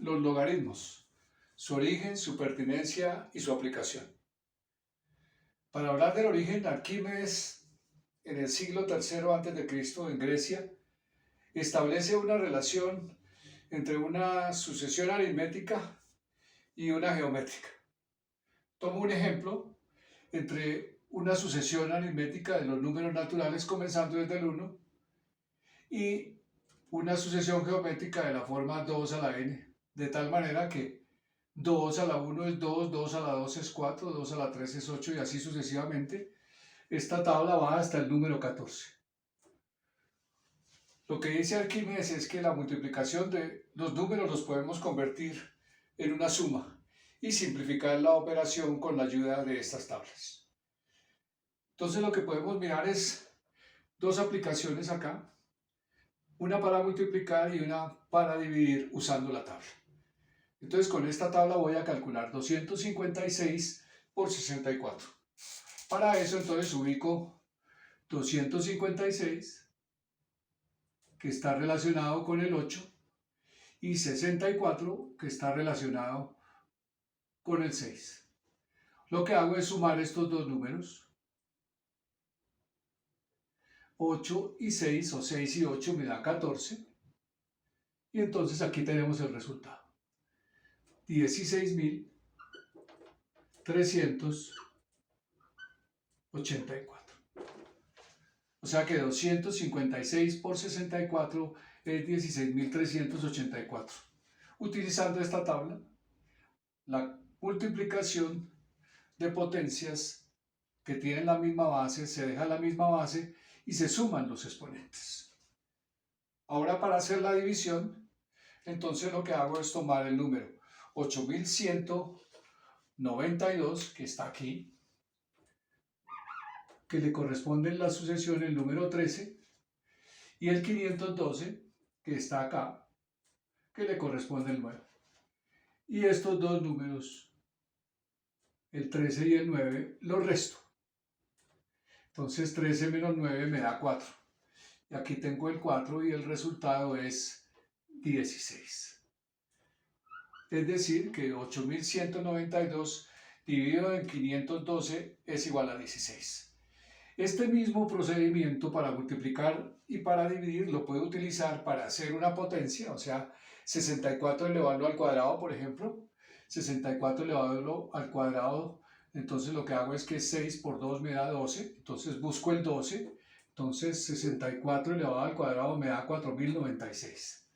los logaritmos, su origen, su pertinencia y su aplicación. Para hablar del origen, Arquímedes, en el siglo III a.C., en Grecia, establece una relación entre una sucesión aritmética y una geométrica. Tomo un ejemplo entre una sucesión aritmética de los números naturales comenzando desde el 1 y una sucesión geométrica de la forma 2 a la n, de tal manera que 2 a la 1 es 2, 2 a la 2 es 4, 2 a la 3 es 8 y así sucesivamente. Esta tabla va hasta el número 14. Lo que dice Arquímedes es que la multiplicación de los números los podemos convertir en una suma y simplificar la operación con la ayuda de estas tablas. Entonces lo que podemos mirar es dos aplicaciones acá, una para multiplicar y una para dividir usando la tabla. Entonces con esta tabla voy a calcular 256 por 64. Para eso entonces ubico 256, que está relacionado con el 8, y 64, que está relacionado con el 6. Lo que hago es sumar estos dos números. 8 y 6, o 6 y 8 me da 14. Y entonces aquí tenemos el resultado. 16.384. O sea que 256 por 64 es 16.384. Utilizando esta tabla, la multiplicación de potencias que tienen la misma base, se deja la misma base y se suman los exponentes. Ahora para hacer la división, entonces lo que hago es tomar el número 8192, que está aquí, que le corresponde en la sucesión el número 13, y el 512, que está acá, que le corresponde el 9. Y estos dos números, el 13 y el 9, los resto. Entonces 13 menos 9 me da 4. Y aquí tengo el 4 y el resultado es 16. Es decir, que 8192 dividido en 512 es igual a 16. Este mismo procedimiento para multiplicar y para dividir lo puedo utilizar para hacer una potencia, o sea, 64 elevado al cuadrado, por ejemplo. 64 elevado al cuadrado, entonces lo que hago es que 6 por 2 me da 12, entonces busco el 12, entonces 64 elevado al cuadrado me da 4096.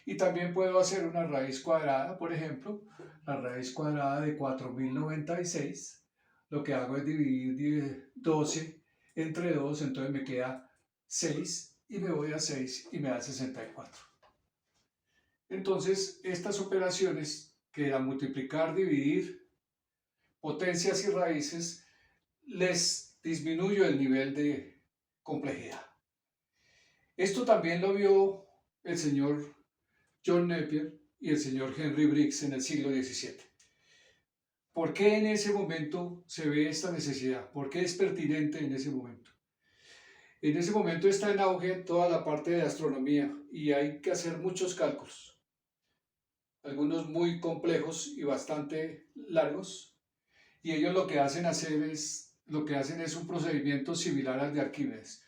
Y también puedo hacer una raíz cuadrada, por ejemplo, la raíz cuadrada de 4096, lo que hago es dividir 12 entre 2, entonces me queda 6 y me voy a 6 y me da 64. Entonces, estas operaciones que eran multiplicar, dividir, potencias y raíces, les disminuyo el nivel de complejidad. Esto también lo vio el señor John Napier y el señor Henry Briggs en el siglo XVII. ¿Por qué en ese momento se ve esta necesidad? ¿Por qué es pertinente en ese momento? En ese momento está en auge toda la parte de astronomía y hay que hacer muchos cálculos, algunos muy complejos y bastante largos, y ellos lo que hacen es un procedimiento similar al de Arquímedes.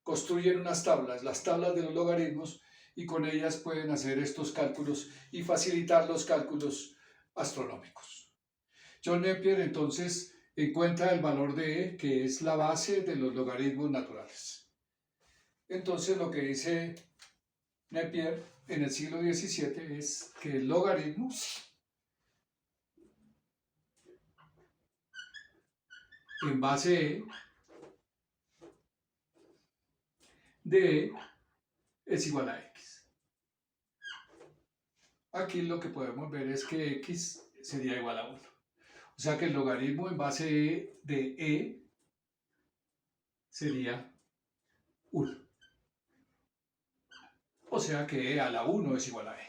Construyen unas tablas, las tablas de los logaritmos, y con ellas pueden hacer estos cálculos y facilitar los cálculos astronómicos. John Napier entonces encuentra el valor de E, que es la base de los logaritmos naturales. Entonces lo que dice Napier en el siglo XVII es que el logaritmo en base E de E es igual a X. Aquí lo que podemos ver es que X sería igual a 1. O sea que el logaritmo en base E de E sería 1. O sea que E a la 1 es igual a E.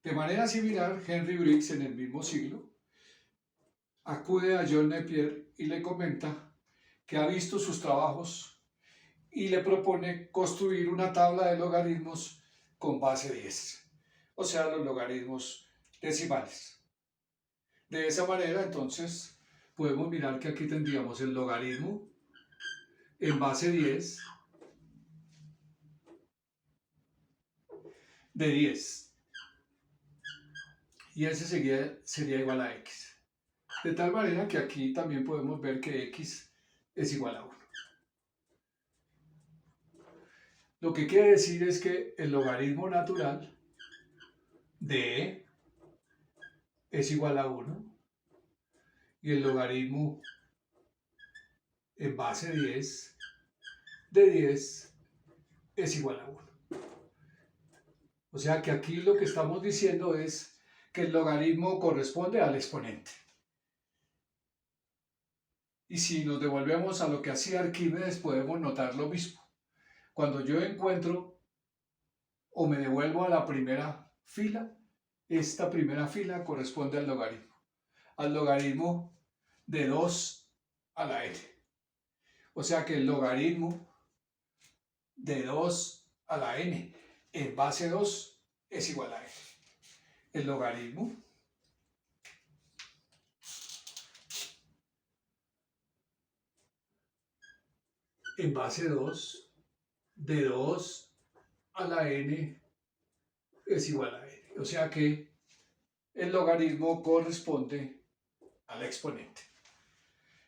De manera similar, Henry Briggs en el mismo siglo acude a John Napier y le comenta que ha visto sus trabajos y le propone construir una tabla de logaritmos con base 10. o sea, los logaritmos decimales. De esa manera, entonces, podemos mirar que aquí tendríamos el logaritmo en base 10 de 10. Y ese sería igual a x. De tal manera que aquí también podemos ver que x es igual a 1. Lo que quiere decir es que el logaritmo natural de e es igual a 1 y el logaritmo en base 10 de 10 es igual a 1. O sea que aquí lo que estamos diciendo es que el logaritmo corresponde al exponente. Y si nos devolvemos a lo que hacía Arquímedes, podemos notar lo mismo. Cuando yo encuentro o me devuelvo a la primera fila, esta primera fila corresponde al logaritmo de 2 a la n. O sea que el logaritmo de 2 a la n en base 2 es igual a n. El logaritmo en base 2 de 2 a la n es igual a n. O sea que el logaritmo corresponde al exponente.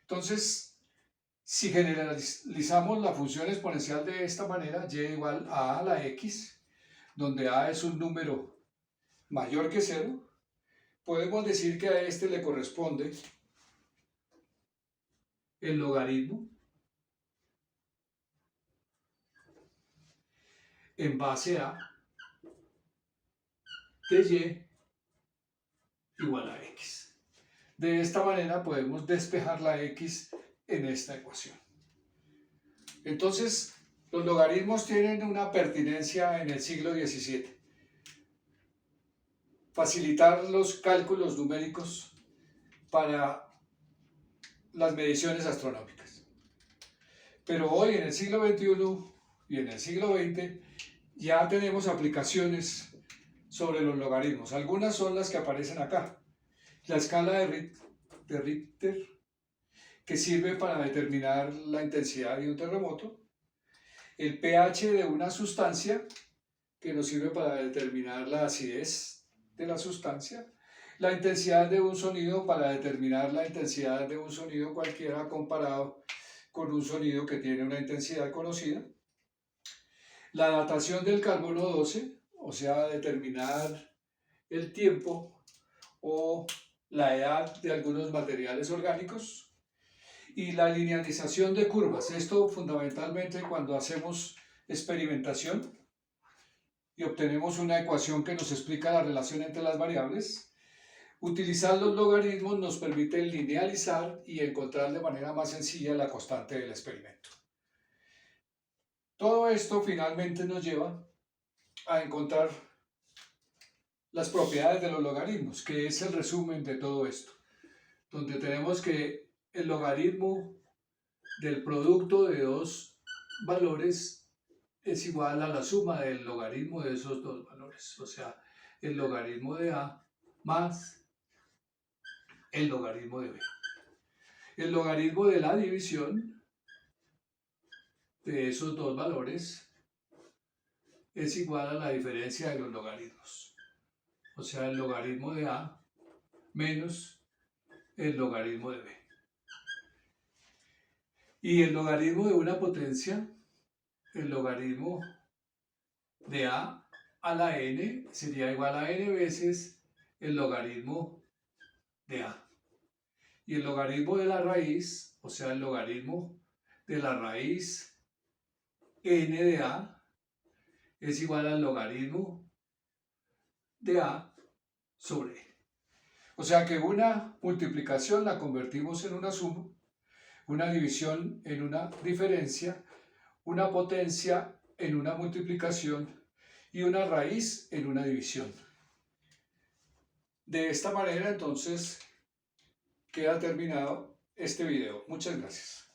Entonces, si generalizamos la función exponencial de esta manera, y igual a la x, donde a es un número mayor que 0, podemos decir que a este le corresponde el logaritmo en base a de y igual a x. De esta manera podemos despejar la x en esta ecuación. Entonces, los logaritmos tienen una pertinencia en el siglo XVII. Facilitar los cálculos numéricos para las mediciones astronómicas. Pero hoy, en el siglo XXI y en el siglo XX, ya tenemos aplicaciones sobre los logaritmos. Algunas son las que aparecen acá. La escala de Richter, que sirve para determinar la intensidad de un terremoto. El pH de una sustancia, que nos sirve para determinar la acidez de la sustancia. La intensidad de un sonido, para determinar la intensidad de un sonido cualquiera comparado con un sonido que tiene una intensidad conocida. La datación del carbono 12, o sea, determinar el tiempo o la edad de algunos materiales orgánicos. Y la linealización de curvas. Esto fundamentalmente cuando hacemos experimentación y obtenemos una ecuación que nos explica la relación entre las variables. Utilizar los logaritmos nos permite linealizar y encontrar de manera más sencilla la constante del experimento. Todo esto finalmente nos lleva a encontrar las propiedades de los logaritmos, que es el resumen de todo esto, donde tenemos que el logaritmo del producto de dos valores es igual a la suma del logaritmo de esos dos valores, o sea, el logaritmo de a más el logaritmo de b. El logaritmo de la división de esos dos valores es igual a la diferencia de los logaritmos, o sea, el logaritmo de a menos el logaritmo de b. Y el logaritmo de una potencia, el logaritmo de a la n sería igual a n veces el logaritmo de a. Y el logaritmo de la raíz, o sea, el logaritmo de la raíz n de a, es igual al logaritmo de a sobre n. O sea que una multiplicación la convertimos en una suma, una división en una diferencia, una potencia en una multiplicación y una raíz en una división. De esta manera, entonces, queda terminado este video. Muchas gracias.